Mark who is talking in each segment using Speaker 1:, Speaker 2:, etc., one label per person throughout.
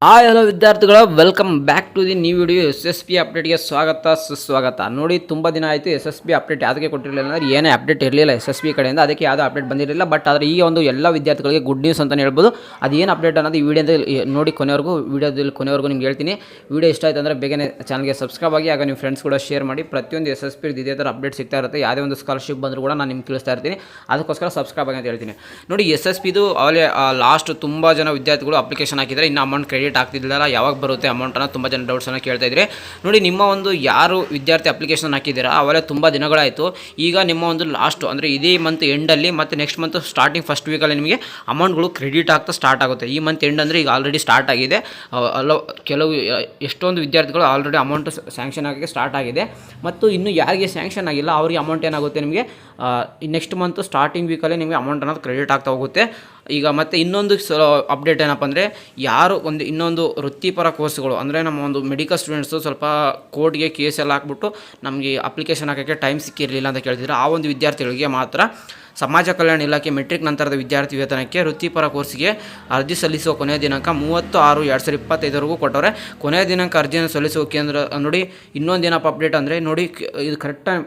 Speaker 1: Hi hello ವಿದ್ಯಾರ್ಥಿಗಳು, welcome back to the new video. SSB ಅಪ್ಡೇಟ್ಗೆ ಸ್ವಾಗತ ಸುಸ್ವಾಗತ. ನೋಡಿ, ತುಂಬ ದಿನ ಆಯಿತು SSB ಅಪ್ಡೇಟ್ ಯಾವುದಕ್ಕೆ ಕೊಟ್ಟಿರಲಿಲ್ಲ ಅಂದರೆ ಏನೇ ಅಪ್ಡೇಟ್ ಇರಲಿಲ್ಲ SSB ಕಡೆಯಿಂದ, ಅದಕ್ಕೆ ಯಾವುದೋ ಅಪ್ಡೇಟ್ ಬಂದಿರಲಿಲ್ಲ. ಬಟ್ ಆದರೆ ಈ ಒಂದು ಎಲ್ಲ ವಿದ್ಯಾರ್ಥಿಗಳಿಗೆ ಗುಡ್ ನ್ಯೂಸ್ ಅಂತಲೇ ಹೇಳ್ಬೋದು. ಅದೇನು ಅಪ್ಡೇಟ್ ಅನ್ನೋದು ಈ ವಿಡಿಯೋದಲ್ಲಿ ನೋಡಿ ಕೊನೆವರೆಗೂ ನಿಮ್ಗೆ ಹೇಳ್ತೀನಿ. ವಿಡಿಯೋ ಇಷ್ಟ ಆಯಿತು ಅಂದರೆ ಬೇಗನೆ ಚಾನಲ್ಗೆ ಸಬ್ಸ್ಕ್ರೈಬ್ ಆಗಿ, ಆಗ ನಿಮ್ಮ ಫ್ರೆಂಡ್ಸ್ ಕೂಡ ಶೇರ್ ಮಾಡಿ. ಪ್ರತಿಯೊಂದು SSB ಇದೇ ಥರ ಅಪ್ಡೇಟ್ ಸಿಗ್ತಾ ಇರುತ್ತೆ. ಯಾವುದೇ ಒಂದು ಸ್ಕಾಲರ್ಶಿಪ್ ಬಂದರೂ ಕೂಡ ನಾನು ನಿಮ್ಗೆ ತಿಳಿಸ್ತಾ ಇರ್ತೀನಿ. ಅದಕ್ಕೋಸ್ಕರ ಸಬ್ಸ್ಕ್ರೈಬ್ ಆಗಿ ಅಂತ ಹೇಳ್ತೀನಿ. ನೋಡಿ, SSBದು ಅವಲೇ ಲಾಸ್ಟ್ ತುಂಬ ಜನ ವಿದ್ಯಾರ್ಥಿಗಳು ಅಪ್ಲಿಕೇಶನ್ ಹಾಕಿದರೆ ಇನ್ನು ಅಮೌಂಟ್ ಕ್ರೆಡಿಟ್ ಆಗ್ತಿದ್ದಿಲ್ಲ, ಯಾವಾಗ ಬರುತ್ತೆ ಅಮೌಂಟ್ ಅನ್ನೋ ತುಂಬ ಜನ ಡೌಟ್ಸನ್ನು ಕೇಳ್ತಾ ಇದ್ರಿ. ನೋಡಿ, ನಿಮ್ಮ ಒಂದು ಯಾರು ವಿದ್ಯಾರ್ಥಿ ಅಪ್ಲಿಕೇಶನ್ ಹಾಕಿದ್ದೀರಾ ಅವಲೇ ತುಂಬ ದಿನಗಳಾಯಿತು. ಈಗ ನಿಮ್ಮ ಒಂದು ಲಾಸ್ಟು ಅಂದರೆ ಇದೇ ಮಂತ್ ಎಂಡಲ್ಲಿ ಮತ್ತು ನೆಕ್ಸ್ಟ್ ಮಂತ್ ಸ್ಟಾರ್ಟಿಂಗ್ ಫಸ್ಟ್ ವೀಕಲ್ಲಿ ನಿಮಗೆ ಅಮೌಂಟ್ಗಳು ಕ್ರೆಡಿಟ್ ಆಗ್ತಾ ಸ್ಟಾರ್ಟ್ ಆಗುತ್ತೆ. ಈ ಮಂತ್ ಎಂಡ್ ಅಂದರೆ ಈಗ ಆಲ್ರೆಡಿ ಸ್ಟಾರ್ಟ್ ಆಗಿದೆ. ಕೆಲವು ಎಷ್ಟೊಂದು ವಿದ್ಯಾರ್ಥಿಗಳು ಆಲ್ರೆಡಿ ಅಮೌಂಟ್ ಸ್ಯಾಂಕ್ಷನ್ ಆಗೋಕ್ಕೆ ಸ್ಟಾರ್ಟ್ ಆಗಿದೆ. ಮತ್ತು ಇನ್ನು ಯಾರಿಗೆ ಸ್ಯಾಂಕ್ಷನ್ ಆಗಿಲ್ಲ ಅವರಿಗೆ ಅಮೌಂಟ್ ಏನಾಗುತ್ತೆ, ನಿಮಗೆ ನೆಕ್ಸ್ಟ್ ಮಂತ್ ಸ್ಟಾರ್ಟಿಂಗ್ ವೀಕಲ್ಲಿ ನಿಮಗೆ ಅಮೌಂಟ್ ಅನ್ನೋದು ಕ್ರೆಡಿಟ್ ಆಗ್ತಾ ಹೋಗುತ್ತೆ. ಈಗ ಮತ್ತು ಇನ್ನೊಂದು ಅಪ್ಡೇಟ್ ಏನಪ್ಪ ಅಂದರೆ, ಯಾರು ಇನ್ನೊಂದು ವೃತ್ತಿಪರ ಕೋರ್ಸ್ಗಳು ಅಂದರೆ ನಮ್ಮ ಒಂದು ಮೆಡಿಕಲ್ ಸ್ಟೂಡೆಂಟ್ಸು ಸ್ವಲ್ಪ ಕೋರ್ಟ್ಗೆ ಕೇಸ್ ಎಲ್ಲ ಹಾಕ್ಬಿಟ್ಟು ನಮಗೆ ಅಪ್ಲಿಕೇಶನ್ ಹಾಕೋಕ್ಕೆ ಟೈಮ್ ಸಿಕ್ಕಿರಲಿಲ್ಲ ಅಂತ ಕೇಳ್ತಿದ್ರು. ಆ ಒಂದು ವಿದ್ಯಾರ್ಥಿಗಳಿಗೆ ಮಾತ್ರ ಸಮಾಜ ಕಲ್ಯಾಣ ಇಲಾಖೆ ಮೆಟ್ರಿಕ್ ನಂತರದ ವಿದ್ಯಾರ್ಥಿ ವೇತನಕ್ಕೆ ವೃತ್ತಿಪರ ಕೋರ್ಸ್ಗೆ ಅರ್ಜಿ ಸಲ್ಲಿಸುವ ಕೊನೆಯ ದಿನಾಂಕ 30/6/2025 ಕೊಟ್ಟವ್ರೆ. ಕೊನೆಯ ದಿನಾಂಕ ಅರ್ಜಿಯನ್ನು ಸಲ್ಲಿಸುವ ಕೇಂದ್ರ. ನೋಡಿ, ಇನ್ನೊಂದೇನಪ್ಪ ಅಪ್ಡೇಟ್ ಅಂದರೆ, ನೋಡಿ ಇದು ಕರೆಕ್ಟಾಗಿ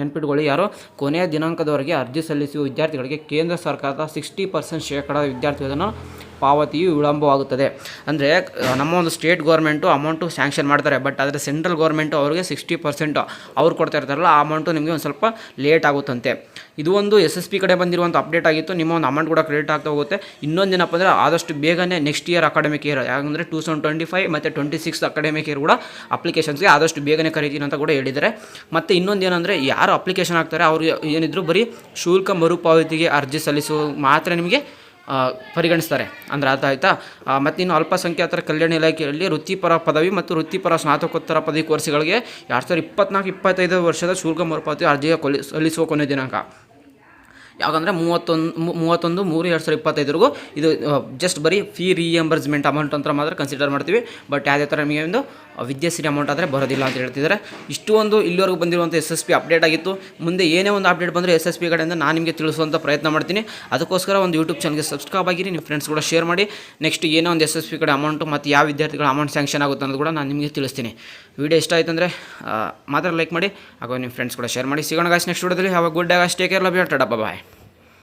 Speaker 1: ನೆನ್ಪಿಟ್ಕೊಳ್ಳಿ, ಯಾರು ಕೊನೆಯ ದಿನಾಂಕದವರೆಗೆ ಅರ್ಜಿ ಸಲ್ಲಿಸುವ ವಿದ್ಯಾರ್ಥಿಗಳಿಗೆ ಕೇಂದ್ರ ಸರ್ಕಾರದ 60% ವಿದ್ಯಾರ್ಥಿ ವೇತನ ಪಾವತಿಯು ವಿಳಂಬವಾಗುತ್ತದೆ. ಅಂದರೆ ನಮ್ಮ ಒಂದು ಸ್ಟೇಟ್ ಗೌರ್ಮೆಂಟು ಅಮೌಂಟು ಸ್ಯಾಂಕ್ಷನ್ ಮಾಡ್ತಾರೆ, ಬಟ್ ಆದರೆ ಸೆಂಟ್ರಲ್ ಗೌರ್ಮೆಂಟು ಅವರಿಗೆ 60% ಅವ್ರು ಕೊಡ್ತಾ ಇರ್ತಾರಲ್ಲ, ಆ ಅಮೌಂಟು ನಿಮಗೆ ಒಂದು ಸ್ವಲ್ಪ ಲೇಟ್ ಆಗುತ್ತಂತೆ. ಇದು ಒಂದು SSB ಕಡೆ ಬಂದಿರುವಂಥ ಅಪ್ಡೇಟ್ ಆಗಿತ್ತು. ನಿಮ್ಮ ಒಂದು ಅಮೌಂಟ್ ಕೂಡ ಕ್ರೆಡಿಟ್ ಆಗ್ತಾ ಹೋಗುತ್ತೆ. ಇನ್ನೊಂದೇನಪ್ಪ ಅಂದರೆ, ಆದಷ್ಟು ಬೇಗನೆ ನೆಕ್ಸ್ಟ್ ಇಯರ್ ಅಕಾಡೆಮಿಕ್ ಇಯರ್ ಯಾಕಂದರೆ 2025 ಮತ್ತು 26 ಅಕಾಡೆಮಿಕ್ ಇಯರ್ ಕೂಡ ಅಪ್ಲಿಕೇಶನ್ಸ್ಗೆ ಆದಷ್ಟು ಬೇಗನೆ ಕರೀತೀನಿ ಅಂತ ಕೂಡ ಹೇಳಿದ್ದಾರೆ. ಮತ್ತು ಇನ್ನೊಂದೇನೆಂದರೆ, ಯಾರು ಅಪ್ಲಿಕೇಶನ್ ಹಾಕ್ತಾರೆ ಅವರು ಏನಿದ್ರು ಬರೀ ಶುಲ್ಕ ಮರುಪಾವತಿಗೆ ಅರ್ಜಿ ಸಲ್ಲಿಸುವ ಮಾತ್ರ ನಿಮಗೆ ಪರಿಗಣಿಸ್ತಾರೆ ಅಂದರೆ ಅರ್ಥ ಆಯಿತಾ. ಮತ್ತು ಇನ್ನು ಅಲ್ಪಸಂಖ್ಯಾತರ ಕಲ್ಯಾಣ ಇಲಾಖೆಯಲ್ಲಿ ವೃತ್ತಿಪರ ಪದವಿ ಮತ್ತು ವೃತ್ತಿಪರ ಸ್ನಾತಕೋತ್ತರ ಪದವಿ ಕೋರ್ಸ್ಗಳಿಗೆ 2024-25 ವರ್ಷದ ಶುಲ್ಕ ಮರುಪಾವತಿ ಅರ್ಜಿಯ ಸಲ್ಲಿಸುವ ಕೊನೆಯ ದಿನಾಂಕ ಯಾಕಂದರೆ 31/3/2025 ಇದು ಜಸ್ಟ್ ಬರೀ ಫೀ ರಿಯಂಬರ್ಸ್ಮೆಂಟ್ ಅಮೌಂಟ್ ಅಂತ ಮಾತ್ರ ಕನ್ಸಿಡರ್ ಮಾಡ್ತೀವಿ. ಬಟ್ ಯಾವುದೇ ಥರ ನಿಮಗೆ ಒಂದು ವಿದ್ಯಾಶ್ರೀ ಅಮೌಂಟ್ ಆದರೆ ಬರೋದಿಲ್ಲ ಅಂತ ಹೇಳ್ತಿದ್ದಾರೆ. ಇಷ್ಟು ಒಂದು ಇಲ್ಲಿವರೆಗೂ ಬಂದಿರುವಂಥ SSB ಅಪ್ಡೇಟ್ ಆಗಿತ್ತು. ಮುಂದೆ ಏನೇ ಒಂದು ಅಪ್ಡೇಟ್ ಬಂದರೆ SSB ಕಡೆಯಿಂದ ನಾನು ನಿಮಗೆ ತಿಳಿಸುವಂಥ ಪ್ರಯತ್ನ ಮಾಡ್ತೀನಿ. ಅದಕ್ಕೋಸ್ಕರ ಒಂದು ಯೂಟ್ಯೂಬ್ ಚಾನಲ್ಗೆ ಸಬ್ಸ್ಕ್ರೈಬ್ ಆಗಿರಿ, ನಿಮ್ಮ ಫ್ರೆಂಡ್ಸ್ ಕೂಡ ಶೇರ್ ಮಾಡಿ. ನೆಕ್ಸ್ಟ್ ಏನೋ ಒಂದು SSB ಕಡೆ ಅಮೌಂಟು ಮತ್ತು ಯಾವ ವಿದ್ಯಾರ್ಥಿಗಳ ಅಮೌಂಟ್ ಸ್ಯಾಂಕ್ಷನ್ ಆಗುತ್ತೆ ಅನ್ನೋದು ಕೂಡ ನಾನು ನಿಮಗೆ ತಿಳಿಸ್ತೀನಿ. ವಿಡಿಯೋ ಇಷ್ಟ ಆಯಿತು ಅಂದರೆ ಮಾತ್ರ ಲೈಕ್ ಮಾಡಿ, ಹಾಗೂ ನಿಮ್ಮ ಫ್ರೆಂಡ್ಸ್ ಕೂಡ ಶೇರ್ ಮಾಡಿ. ಸಿಗೋಣ ಗಾಯ್ಸ್ ನೆಕ್ಸ್ಟ್ ವಿಡಿಯೋದಲ್ಲಿ. Have a good day guys, take care, love you, tata, bye.